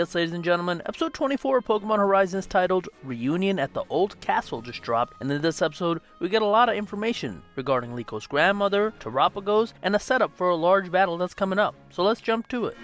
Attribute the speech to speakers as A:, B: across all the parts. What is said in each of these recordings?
A: Yes, ladies and gentlemen, episode 24 of Pokemon Horizons titled Reunion at the Old Castle just dropped, and in this episode, we get a lot of information regarding Liko's grandmother, Terapagos, and a setup for a large battle that's coming up. So let's jump to it.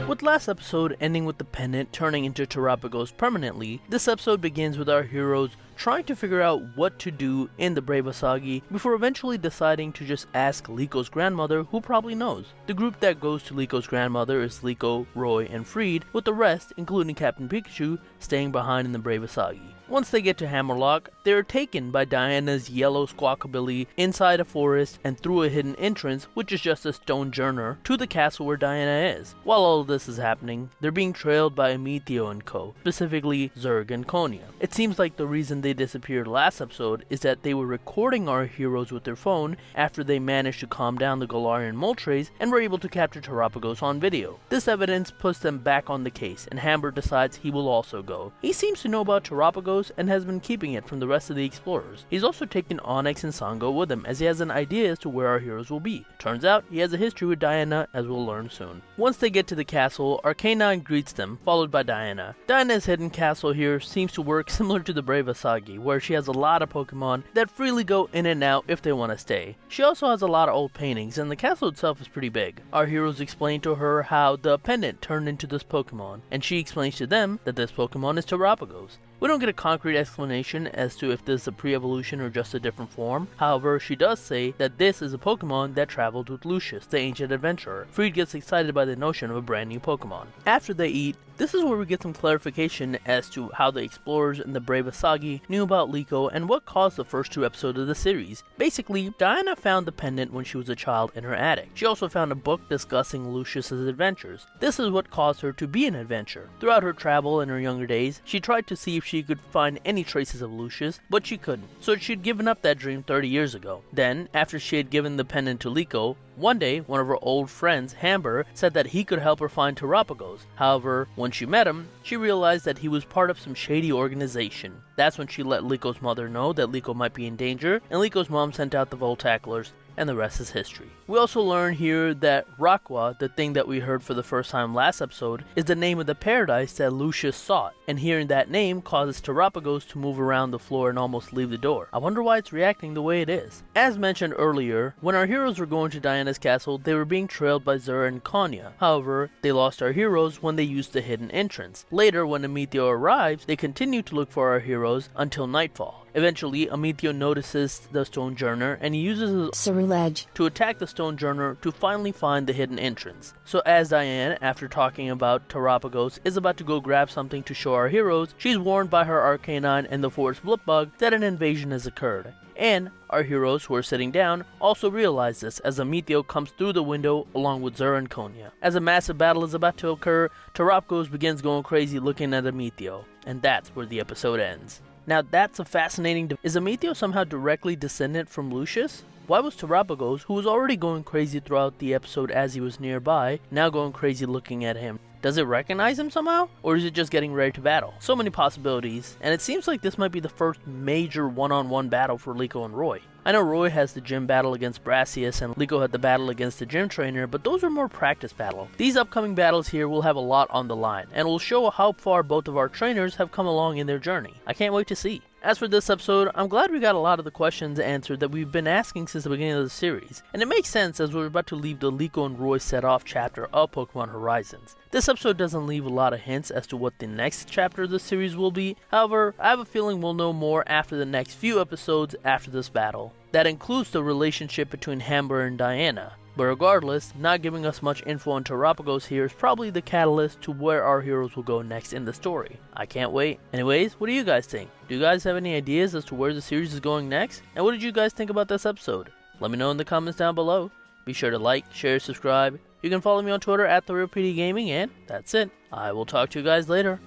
A: With last episode ending with the pendant turning into Terapagos permanently, this episode begins with our heroes trying to figure out what to do in the Bravasagi before eventually deciding to just ask Liko's grandmother, who probably knows. The group that goes to Liko's grandmother is Liko, Roy, and Freed, with the rest, including Captain Pikachu, staying behind in the Bravasagi. Once they get to Hammerlock, they are taken by Diana's yellow squawkabilly inside a forest and through a hidden entrance, which is just a stone journey, to the castle where Diana is. While all of this is happening, they're being trailed by Amethio and co, specifically Zerg and Konya. It seems like the reason they disappeared last episode is that they were recording our heroes with their phone after they managed to calm down the Galarian Moltres and were able to capture Terapagos on video. This evidence puts them back on the case, and Hamber decides he will also go. He seems to know about Terapagos and has been keeping it from the rest of the explorers. He's also taken Onyx and Sango with him, as he has an idea as to where our heroes will be. Turns out he has a history with Diana, as we'll learn soon. Once they get to the castle, Arcanine greets them, followed by Diana. Diana's hidden castle here seems to work similar to the Bravasagi, where she has a lot of Pokemon that freely go in and out if they want to stay. She also has a lot of old paintings, and the castle itself is pretty big. Our heroes explain to her how the pendant turned into this Pokemon, and she explains to them that this Pokemon is Terapagos. We don't get a concrete explanation as to if this is a pre-evolution or just a different form. However, she does say that this is a Pokemon that traveled with Lucius, the ancient adventurer. Freed gets excited by the notion of a brand new Pokemon. After they eat, this is where we get some clarification as to how the explorers in the Bravasagi knew about Liko and what caused the first two episodes of the series. Basically, Diana found the pendant when she was a child in her attic. She also found a book discussing Lucius's adventures. This is what caused her to be an adventurer. Throughout her travel in her younger days, she tried to see if she could find any traces of Lucius, but she couldn't, so she'd given up that dream 30 years ago. Then, after she had given the pendant to Liko, one day, one of her old friends, Hamber, said that he could help her find Terapagos. However, when she met him, she realized that he was part of some shady organization. That's when she let Liko's mother know that Liko might be in danger, and Liko's mom sent out the Voltaclers, and the rest is history. We also learn here that Rakwa, the thing that we heard for the first time last episode, is the name of the paradise that Lucius sought, and hearing that name causes Terapagos to move around the floor and almost leave the door. I wonder why it's reacting the way it is. As mentioned earlier, when our heroes were going to Diana's castle, they were being trailed by Zura and Konya. However, they lost our heroes when they used the hidden entrance. Later, when Amethio arrives, they continue to look for our heroes until nightfall. Eventually, Amethio notices the stone journer and he uses his
B: Ceruledge
A: to attack the stone journer to finally find the hidden entrance. So as Diane, after talking about Terapagos, is about to go grab something to show our heroes, she's warned by her Arcanine and the Forest Blipbug that an invasion has occurred. And our heroes, who are sitting down, also realize this as Amethio comes through the window along with Zura and Konya. As a massive battle is about to occur, Terapagos begins going crazy looking at Amethio, and that's where the episode ends. Now that's a fascinating... Is Amethio somehow directly descendant from Lucius? Why was Terapagos, who was already going crazy throughout the episode as he was nearby, now going crazy looking at him? Does it recognize him somehow? Or is it just getting ready to battle? So many possibilities, and it seems like this might be the first major one-on-one battle for Liko and Roy. I know Roy has the gym battle against Brassius and Liko had the battle against the gym trainer, but those are more practice battles. These upcoming battles here will have a lot on the line, and will show how far both of our trainers have come along in their journey. I can't wait to see. As for this episode, I'm glad we got a lot of the questions answered that we've been asking since the beginning of the series, and it makes sense as we're about to leave the Liko and Roy set-off chapter of Pokemon Horizons. This episode doesn't leave a lot of hints as to what the next chapter of the series will be. However, I have a feeling we'll know more after the next few episodes after this battle. That includes the relationship between Hamber and Diana. But regardless, not giving us much info on Terapagos here is probably the catalyst to where our heroes will go next in the story. I can't wait. Anyways, what do you guys think? Do you guys have any ideas as to where the series is going next? And what did you guys think about this episode? Let me know in the comments down below. Be sure to like, share, subscribe. You can follow me on Twitter at PdGaming, and that's it. I will talk to you guys later.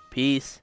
A: Peace.